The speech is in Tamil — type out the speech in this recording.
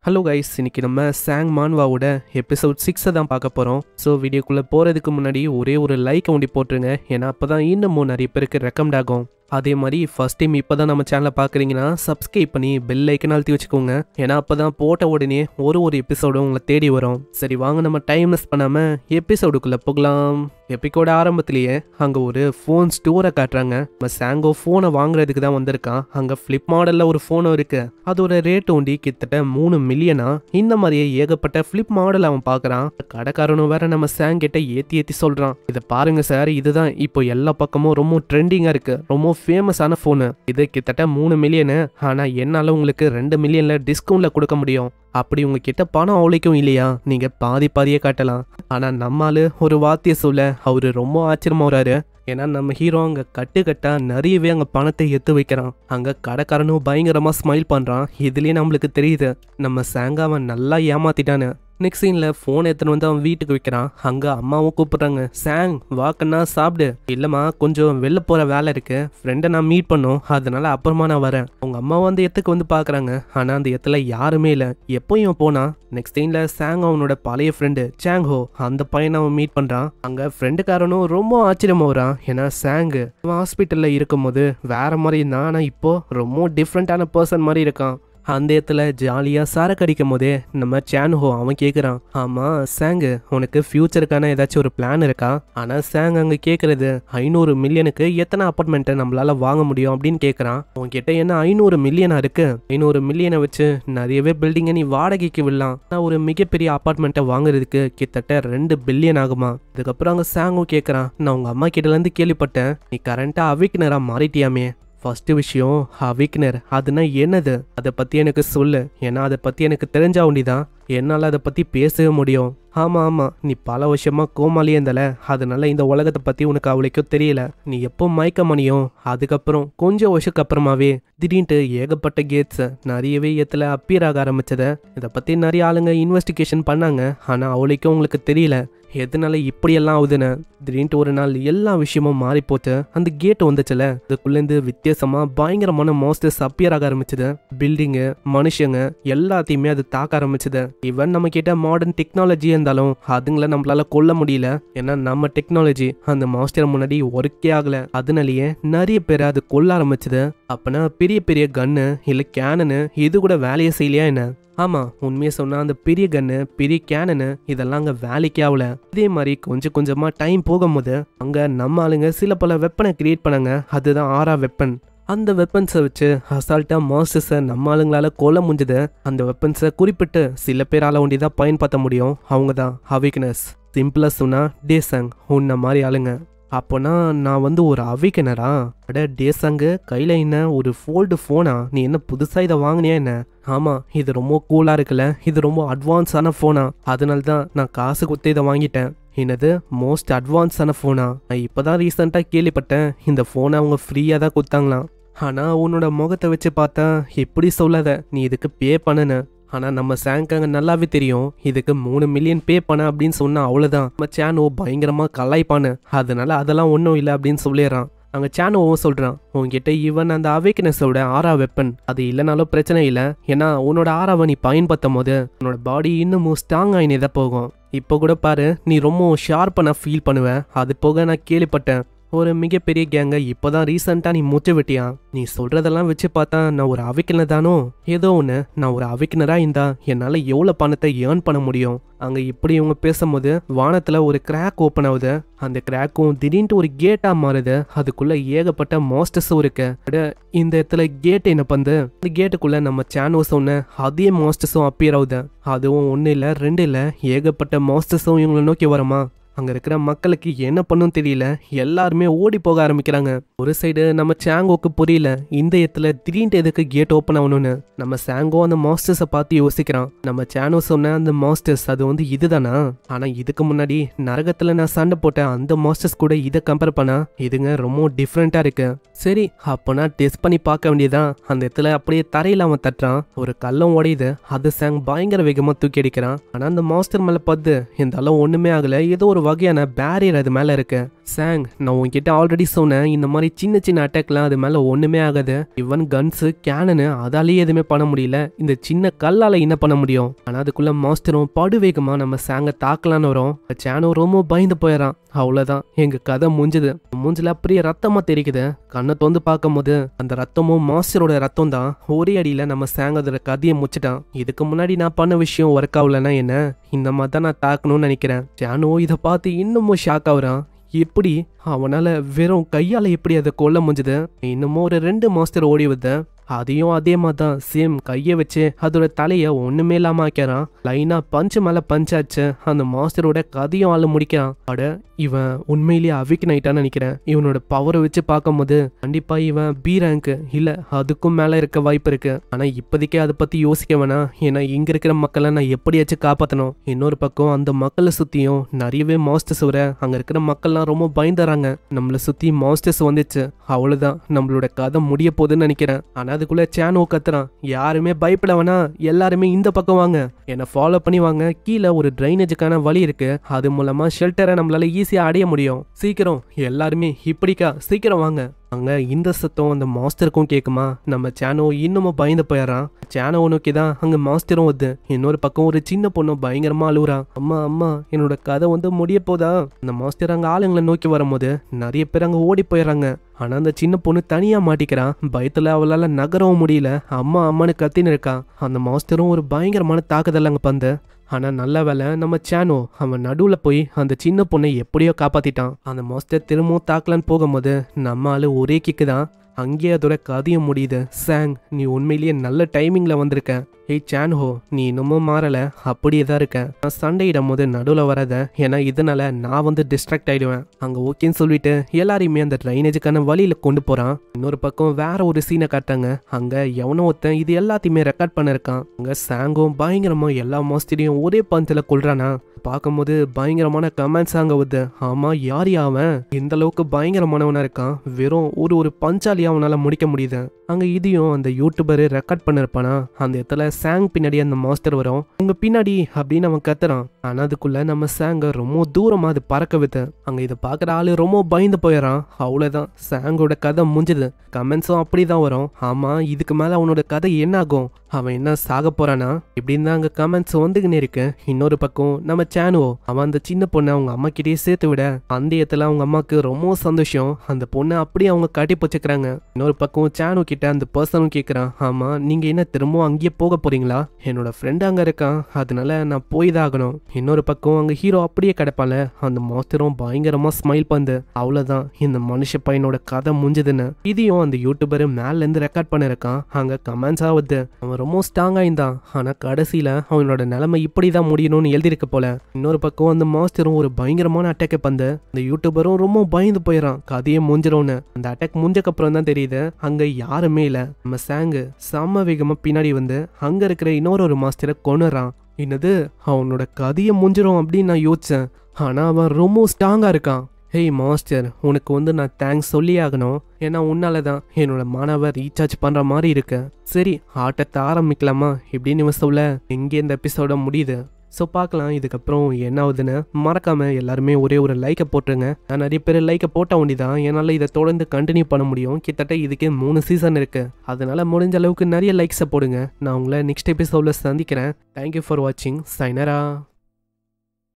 ஹலோ கைஸ், இன்னைக்கு நம்ம சாங் மான்வாவோட எபிசோட் 6 தான் பார்க்க போகிறோம். ஸோ வீடியோக்குள்ளே போகிறதுக்கு முன்னாடி ஒரே ஒரு லைக் ஒண்டி போட்டுருங்க. ஏன்னா அப்போ தான் இன்னமும் நிறைய பேருக்கு ரெக்கமெண்ட் ஆகும். அதே மாதிரி ஃபர்ஸ்ட் டைம் இப்போ தான் நம்ம சேனலை பார்க்குறீங்கன்னா சப்ஸ்கிரைப் பண்ணி பெல் ஐக்கன் அழுத்தி வச்சுக்கோங்க. ஏன்னா அப்போ தான் போட்ட உடனே ஒரு எபிசோடும் உங்களை தேடி வரும். சரி வாங்க, நம்ம டைம் மிஸ் பண்ணாமல் எபிசோடுக்குள்ளே போகலாம். எபிக்கோட ஆரம்பத்திலேயே அங்கே ஒரு ஃபோன் ஸ்டோரை காட்டுறாங்க. நம்ம சாங்கோ ஃபோனை வாங்குறதுக்கு தான் வந்திருக்கான். அங்கே ஃப்ளிப் மாடலில் ஒரு ஃபோனும் இருக்கு. அதோட ரேட் ஒண்டி கிட்டத்தட்ட 3 மில்லியனா. இந்த மாதிரியே ஏகப்பட்ட ஃப்ளிப் மாடல் அவன் பார்க்குறான். கடைக்காரனும் வேற நம்ம சாங் கிட்ட ஏற்றி சொல்கிறான், இதை பாருங்க சார், இதுதான் இப்போ எல்லா பக்கமும் ரொம்ப ட்ரெண்டிங்காக இருக்கு, ரொம்ப ஃபேமஸான ஃபோனு. இது கிட்டத்தட்ட 3 மில்லியனு. ஆனால் என்னால் உங்களுக்கு 2 மில்லியன்ல டிஸ்கவுண்ட்ல கொடுக்க முடியும். அப்படி உங்ககிட்ட பணம் அவ்வளோக்கும் இல்லையா, நீங்க பாதியே காட்டலாம். ஆனா நம்மால ஒரு வார்த்தையை சொல்ல அவரு ரொம்ப ஆச்சரியமா வராரு. ஏன்னா நம்ம ஹீரோ அங்க கட்டா நிறையவே அங்க பணத்தை எடுத்து வைக்கிறான். அங்க கடைக்காரனும் பயங்கரமா ஸ்மைல் பண்றான். இதுலயே நம்மளுக்கு தெரியுது நம்ம சாங்காவன் நல்லா ஏமாத்திட்டானு. நெக்ஸ்ட் சீன்ல போன் எடுத்துன்னு வந்து அவன் வீட்டுக்கு வைக்கிறான். அங்க அம்மாவும் கூப்பிடுறாங்க, சாங் வாக்கன்னா சாப்பிடு. இல்லம்மா, கொஞ்சம் வெளில போற வேலை இருக்கு, ஃப்ரெண்டை நான் மீட் பண்ணோம், அதனால அப்புறமா நான் வரேன். அவங்க அம்மாவும் அந்த இடத்துக்கு வந்து பாக்குறாங்க. ஆனா அந்த இடத்துல யாருமே இல்லை. எப்போ இவன் போனா நெக்ஸ்ட் சீன்ல சாங் அவனோட பழைய ஃப்ரெண்டு சாங்கோ அந்த பையனை அவன் மீட் பண்றான். அங்க ஃப்ரெண்டுக்காரனும் ரொம்ப ஆச்சரியமா வரான். ஏன்னா சாங் ஹாஸ்பிட்டல்ல இருக்கும் போது வேற மாதிரி இருந்தான். ஆனா இப்போ ரொம்ப டிஃப்ரெண்டான பர்சன் மாதிரி இருக்கான். அந்த இடத்துல ஜாலியாக சரக்கு அடிக்கும் போதே நம்ம சான்ஹோ அவன் கேட்குறான், ஆமாம் சாங்கு, உனக்கு ஃபியூச்சருக்கான ஏதாச்சும் ஒரு பிளான் இருக்கா? ஆனால் சாங் அங்கே கேட்குறது 500 மில்லியனுக்கு எத்தனை அப்பார்ட்மெண்ட்டை நம்மளால வாங்க முடியும் அப்படின்னு கேட்குறான். உன்கிட்ட என்ன 500 மில்லியனா இருக்கு? 500 மில்லியனை வச்சு நிறையவே பில்டிங்கை நீ வாடகைக்கு விடலாம். ஆனால் ஒரு மிகப்பெரிய அப்பார்ட்மெண்ட்டை வாங்குறதுக்கு கிட்டத்தட்ட 2 பில்லியன் ஆகுமா? அதுக்கப்புறம் அங்கே சாங்கும் கேட்குறான், நான் உங்கள் அம்மா கிட்டேருந்து கேள்விப்பட்டேன், நீ கரண்ட்டாக அவிக்னராக மாறிட்டியாமே. ஃபர்ஸ்ட் விஷயம், அவிக்னர் அதுனா என்னது, அதை பற்றி எனக்கு சொல்லு. ஏன்னா அதை பற்றி எனக்கு தெரிஞ்சா ஒண்டிதான் என்னால் அதை பற்றி பேசவே முடியும். ஆமாம், நீ பல வருஷமாக கோமாலியே இருந்தால, அதனால இந்த உலகத்தை பற்றி உனக்கு அவ்வளோக்கும் தெரியல. நீ எப்போ மயக்கமணியும் அதுக்கப்புறம் கொஞ்சம் வருஷத்துக்கு அப்புறமாவே திடீர்னு ஏகப்பட்ட கேட்ஸ் நிறையவே இடத்துல அப்பியர் ஆக ஆரம்பிச்சதை இதை பற்றி நிறைய ஆளுங்க இன்வெஸ்டிகேஷன் பண்ணாங்க. ஆனால் அவளுக்கும் உங்களுக்கு தெரியல எதனால இப்படியெல்லாம் ஆகுதுன்னு. திடீர்னு ஒரு நாள் எல்லா விஷயமும் மாறி போச்சு. அந்த கேட் வந்துச்சுல, அதுக்குள்ளேருந்து வித்தியாசமா பயங்கரமான மாஸ்டர்ஸ் அப்பியர் ஆக ஆரம்பிச்சது. பில்டிங்கு, மனுஷங்க எல்லாத்தையுமே அது தாக்க ஆரம்பிச்சது. ஈவன் நம்ம கிட்ட மாடர்ன் டெக்னாலஜி இருந்தாலும் அதுங்களை நம்மளால கொல்ல முடியல. ஏன்னா நம்ம டெக்னாலஜி அந்த மாஸ்டர் முன்னாடி ஒர்க்கே ஆகல. அதனாலேயே நிறைய பேரை அது கொல்ல ஆரம்பிச்சது. அப்பனா பெரிய பெரிய கன்னு இல்ல கேனனு இது கூட வேலையை செய்யலையா என்ன? ஆமா, உண்மையை சொன்னா அந்த பெரிய கன்னு பெரிய கேனனு இதெல்லாம் அங்க வேலைக்கே ஆகல. இதே மாதிரி கொஞ்சம் கொஞ்சமா டைம் போகும்போது அங்க நம்ம ஆளுங்க சில பல வெப்பனை கிரியேட் பண்ணாங்க. அதுதான் 6 வெப்பன். அந்த வெப்பன்ஸை வச்சு அசால்ட்டா மாஸ்டர்ஸை நம்ம ஆளுங்களால கொல்ல முடிஞ்சது. அந்த வெப்பன்ஸை குறிப்பிட்டு சில பேரால ஒண்டிதான் பயன்படுத்த முடியும். அவங்க தான் அவிக்னஸ். சிம்பிளா சொன்னா டேசாங் உன்ன மாதிரி ஆளுங்க. அப்போனா நான் ஒரு அவிக்கனரா? அட டேசாங்கு, கையில் என்ன ஒரு ஃபோல்டு ஃபோனா? நீ என்ன புதுசாக இதை வாங்கினியா என்ன? ஆமாம், இது ரொம்ப கூலாக இருக்குல்ல, இது ரொம்ப அட்வான்ஸான ஃபோனா, அதனால தான் நான் காசு கொடுத்து இதை வாங்கிட்டேன். என்னது மோஸ்ட் அட்வான்ஸான ஃபோனா? நான் இப்போ தான் ரீசெண்டாக கேள்விப்பட்டேன் இந்த ஃபோனை அவங்க ஃப்ரீயாக தான் கொடுத்தாங்களாம். ஆனால் உன்னோட முகத்தை வச்சு பார்த்தா எப்படி சொல்லாத, நீ இதுக்கு பே பண்ணுன. ஆனால் நம்ம சாங்காங்க நல்லாவே தெரியும் இதுக்கு 3 மில்லியன் பே பண்ண அப்படின்னு சொன்னா அவ்வளோதான். நம்ம சேனோ பயங்கரமாக கலாய்ப்பானு, அதனால அதெல்லாம் ஒன்றும் இல்லை அப்படின்னு சொல்லிடுறான். அங்கே சேனோவும் சொல்கிறான், உங்ககிட்ட ஈவன் அந்த அவேக்னஸோட 6 வெப்பன் அது இல்லைனாலும் பிரச்சனை இல்லை. ஏன்னா உன்னோட 6 நீ பயன்படுத்தும் போது உன்னோட பாடி இன்னமும் ஸ்ட்ராங் ஆகினே தான் போகும். இப்போ கூட பாரு, நீ ரொம்ப ஷார்ப்பாக ஃபீல் பண்ணுவேன். அது போக நான் கேள்விப்பட்டேன் ஒரு மிகப்பெரிய கேங்க இப்போதான் ரீசெண்டா நீ மூச்சு விட்டியா. நீ சொல்றதெல்லாம் வச்சு பார்த்தா நான் ஒரு அவிக்கனர் தானோ? ஏதோ ஒன்று, நான் ஒரு அவிக்கனரா இருந்தா என்னால் எவ்வளோ பணத்தை ஏர்ன் பண்ண முடியும். அங்கே இப்படி இவங்க பேசும்போது வானத்தில் ஒரு கிராக் ஓப்பன் ஆகுது. அந்த கிராக்கும் திடீர்னு ஒரு கேட்டா மாறுது. அதுக்குள்ள ஏகப்பட்ட மாஸ்டர்ஸும் இருக்கு. இந்த இடத்துல கேட் என்ன பண்ணுது, இந்த கேட்டுக்குள்ள நம்ம சேனோ சொன்ன அதே மாஸ்டர்ஸும் அப்பியர் ஆகுது. அதுவும் 1 இல்லை 2 இல்லை, ஏகப்பட்ட மாஸ்டர்ஸும் இவங்களை நோக்கி வரமா. அங்க இருக்கிற மக்களுக்கு என்ன பண்ணும் தெரியல, எல்லாருமே ஓடி போக ஆரம்பிக்கிறாங்க. ஒரு சைடு நம்ம சாங்கோக்கு புரியல இந்த இடத்துல திடீர்னு எதுக்கு கேட் ஓப்பன் ஆகணும்னு. நம்ம சாங்கோ அந்த மாஸ்டர்ஸை பார்த்து யோசிக்கிறான். நம்ம சேனோ சொன்ன அந்த மாஸ்டர்ஸ் அது இதுதானா? ஆனா இதுக்கு முன்னாடி நரகத்துல நான் சண்டை போட்டேன் அந்த மாஸ்டர்ஸ் கூட இதை கம்பேர் பண்ணா இதுங்க ரொம்ப டிஃப்ரெண்டா இருக்கு. சரி அப்பனா டெஸ்ட் பண்ணி பார்க்க வேண்டியதான். அந்த இடத்துல அப்படியே தரையில அவன் தட்டுறான். ஒரு கல்லம் உடையுது. அது சாங் பயங்கர வேகமா தூக்கி அடிக்கிறான். ஆனா அந்த மாஸ்டர் மேல பார்த்து இந்த அளவு ஒண்ணுமே ஆகல, ஏதோ ஒரு வகையான பேரியர் அது மேல இருக்கு. சாங், நான் உன்கிட்ட ஆல்ரெடி சொன்னேன், இந்த மாதிரி சின்ன சின்ன அட்டாக்லாம் அது மேல ஒண்ணுமே ஆகாது. இவன் கன்ஸ் கேனனு அதாலேயே எதுவுமே பண்ண முடியல, இந்த சின்ன கல்லால என்ன பண்ண முடியும்? ஆனா அதுக்குள்ள மாஸ்டரும் படுவேகமா நம்ம சாங்க தாக்கலான்னு வரும். சானோ ரொம்ப பயந்து போயிடறான். அவ்வளவுதான், எங்க கதை முடிஞ்சது. மூஞ்சில அப்படியே ரத்தமா தெரிக்குது. கண்ணை தொந்து பார்க்கும் போது அந்த ரத்தமும் மாஸ்டரோட ரத்தம் தான். ஒரே அடியில நம்ம சாங் அதோட கதையை முடிச்சிட்டான். இதுக்கு முன்னாடி நான் பண்ண விஷயம் ஒர்க் ஆகலன்னா என்ன, இந்த மாதிரி தான் நான் தாக்கணும்னு நினைக்கிறேன். சானோ இதை பார்த்து இன்னமும் ஷாக் ஆகுறான். எப்படி அவனால வெறும் கையால எப்படி அதை கொல்ல முடிஞ்சது? இன்னமும் ஒரு 2 மாஸ்டர் ஓடி வருது. அதையும் அதே மாதிரி தான் சேம் கையை வச்சு அதோட தலையை ஒண்ணுமே இல்லாம ஆக்கிறான். லைனா பஞ்சு மேல பஞ்சாச்சு. அந்த மாஸ்டரோட கதையும் ஆள முடிக்கிறான். அட, இவன் உண்மையிலேயே அவிக் நைட்டான்னு நினைக்கிறேன். இவனோட பவரை வச்சு பார்க்கும் போது கண்டிப்பா இவன் பி ரேங்க் இல்ல அதுக்கும் மேல இருக்க வாய்ப்பு இருக்கு. ஆனா இப்போதைக்கே அதை பத்தி யோசிக்க வேணாம். ஏன்னா இங்க இருக்கிற மக்களை நான் எப்படியாச்சும் காப்பாற்றணும். இன்னொரு பக்கம் அந்த மக்களை சுத்தியும் நிறையவே மாஸ்டர்ஸ் வர. அங்க இருக்கிற மக்கள்லாம் ரொம்ப பயந்துறாங்க. நம்மளை சுத்தி மாஸ்டர்ஸ் வந்துச்சு, அவ்வளவுதான், நம்மளோட கதை முடிய போகுதுன்னு நினைக்கிறேன். ஆனா அதுக்குள்ள சானோ கத்துறான், யாருமே பயப்பட வேணாம், எல்லாருமே இந்த பக்கம் வாங்க, என்ன ஃபாலோ பண்ணி வாங்க. கீழே ஒரு டிரைனேஜுக்கான வழி இருக்கு, அது மூலமா ஷெல்டரை நம்மளால ஈஸியா அடைய முடியும். சீக்கிரம் எல்லாருமே இப்படிக்கா, சீக்கிரம் வாங்க. அங்க இந்த சத்தம் அந்த மாஸ்டருக்கும் கேக்குமா? நம்ம சானோ இன்னமும் பயந்து போயிடறான். சானோ நோக்கி தான் அங்க மாஸ்டரும் வருது. இன்னொரு பக்கம் ஒரு சின்ன பொண்ணு பயங்கரமா அழுவுறா. அம்மா அம்மா, என்னோட கதை முடிய போதா? அந்த மாஸ்டர் அங்க ஆளுங்களை நோக்கி வரும்போது நிறைய பேர் அங்க ஓடி போயிடறாங்க. ஆனா அந்த சின்ன பொண்ணு தனியா மாட்டிக்கிறான். பயத்துல அவளால நகரவும் முடியல. அம்மா அம்மானு கத்தின்னு இருக்கா. அந்த மாஸ்டரும் ஒரு பயங்கரமான தாக்குதல் அங்க பந்து. ஆனா நல்ல வேலை, நம்ம சானோ அவன் நடுவுல போய் அந்த சின்ன பொண்ணை எப்படியோ காப்பாத்திட்டான். அந்த மாஸ்டர் திரும்பவும் தாக்கலான்னு போகும்போது நம்ம ஆளு ஒரே கிக்கு தான். அங்கேயே அதோட கதையும் முடியுது. சாங், நீ உண்மையிலேயே நல்ல டைமிங்ல வந்திருக்க. ஏய் சான்ஹோ, நீ இன்னமும் மாறல, அப்படியே தான் இருக்க. நான் சண்டையிடும் போது நடுவில் வராத, ஏன்னா இதனால நான் டிஸ்ட்ராக்ட் ஆயிடுவேன். அங்க ஓகேன்னு சொல்லிட்டு எல்லாரையுமே அந்த ட்ரைனேஜுக்கான வழியில கொண்டு போறான். இன்னொரு பக்கம் வேற ஒரு சீனை காட்டாங்க. அங்க எவனோ ஒருத்தன் இது எல்லாத்தையுமே ரெக்கார்ட் பண்ணிருக்கான். அங்க சாங்கும் பயங்கரமா எல்லா மாஸ்டரையும் ஒரே பஞ்சில கொள்றானா. பார்க்கும்போது பயங்கரமான கமெண்ட்ஸ் அங்க வருது. ஆமா, யார் அவன் இந்த அளவுக்கு பயங்கரமானவனா இருக்கான், வெறும் ஒரு பஞ்சாலியா அவனால முடிக்க முடியுது. அங்க இதையும் அந்த யூடியூபர் ரெக்கார்ட் பண்ணிருப்பானா. அந்த இடத்துல சாங் பின்னாடி அந்த மாஸ்டர் வரும். உங்க பின்னாடி அப்படின்னு அவன் கத்துறான். ஆனா அதுக்குள்ள நம்ம சாங்க ரொம்ப தூரமா அது பறக்க வித்து. அங்க இதை பாக்குற ஆளு ரொம்ப பயந்து போயிடறான். அவ்வளவுதான், சாங்கோட கதை முடிஞ்சது. கமெண்ட்ஸும் அப்படிதான் வரும். ஆமா, இதுக்கு மேல அவனோட கதை என்ன ஆகும்? அவன் என்ன சாக போறானா இப்படின்னு தான் அங்க கமெண்ட்ஸ் வந்துக்கினே இருக்கு. இன்னொரு பக்கம் நம்ம சானுவோ அவன் அந்த சின்ன பொண்ணை அவங்க அம்மா கிட்டே சேர்த்து விட அந்த இடத்துல அவங்க அம்மாக்கு ரொம்ப சந்தோஷம். அந்த பொண்ணை அப்படியே அவங்க கட்டி போச்சுக்கிறாங்க. இன்னொரு பக்கம் சானு கிட்ட அந்த பர்சனும் கேட்குறான், ஆமா நீங்க என்ன திரும்பவும் அங்கேயே போக போறீங்களா? என்னோட ஃப்ரெண்ட் அங்க இருக்கான், அதனால நான் போய் தான் ஆகணும். இன்னொரு பக்கம் அங்க ஹீரோ அப்படியே கிடப்பால. அந்த மாஸ்டரும் பயங்கரமா ஸ்மைல் பண்ணு. அவ்வளவுதான், இந்த மனுஷ பையனோட கதை முடிஞ்சதுன்னு. இதையும் அந்த யூடியூபர் மேல இருந்து ரெக்கார்ட் பண்ணிருக்கான். அங்க கமெண்ட்ஸ் ஆகுது. அவன் ரொம்ப ஸ்ட்ராங்கா இருந்தான், ஆனா கடைசியில அவனோட நிலைமை இப்படிதான் முடியணும்னு எழுதியிருக்க போல. இன்னொரு பக்கம் அந்த மாஸ்டரும் ஒரு பயங்கரமான அட்டாக்கை பந்து. அந்த யூடியூபரும் ரொம்ப பயந்து போயிடறான், கதையே முடிஞ்சிடும்னு. அந்த அட்டாக் முடிஞ்சக்கு அப்புறம் தான் தெரியுது அங்க யாருமே இல்ல. நம்ம சாங்கு செம்ம வேகமா பின்னாடி வந்து அங்க இருக்கிற இன்னொரு மாஸ்டரை கொன்னுறான். என்னது, அவனோட கதையை முடிஞ்சிடும் அப்படின்னு நான் யோசிச்சேன். ஆனா அவன் ரொம்ப ஸ்ட்ராங்கா இருக்கான். ஹேய் மாஸ்டர், உனக்கு நான் தேங்க்ஸ் சொல்லி ஆகணும். ஏன்னா உன்னால தான் என்னோட மாணவ ரீசார்ஜ் பண்ற மாதிரி இருக்கு. சரி, ஆட்டத்தை ஆரம்பிக்கலாமா இப்படின்னு இவன் சொல்ல எங்கே இந்த எபிசோட முடியுது. ஸோ பார்க்கலாம் இதுக்கப்புறம் என்ன ஆகுதுன்னு. மறக்காம எல்லாருமே ஒரு லைக்கை போட்டுருங்க. நான் நிறைய பேர் லைக்கை போட்ட வேண்டிதான் என்னால் இதை தொடர்ந்து கண்டினியூ பண்ண முடியும். கிட்டத்தட்ட இதுக்கே 3 சீசன் இருக்கு. அதனால முடிஞ்ச அளவுக்கு நிறைய லைக்ஸை போடுங்க. நான் உங்களை நெக்ஸ்ட் எபிசோட்ல சந்திக்கிறேன். தேங்க்யூ ஃபார் வாட்சிங். சைனரா.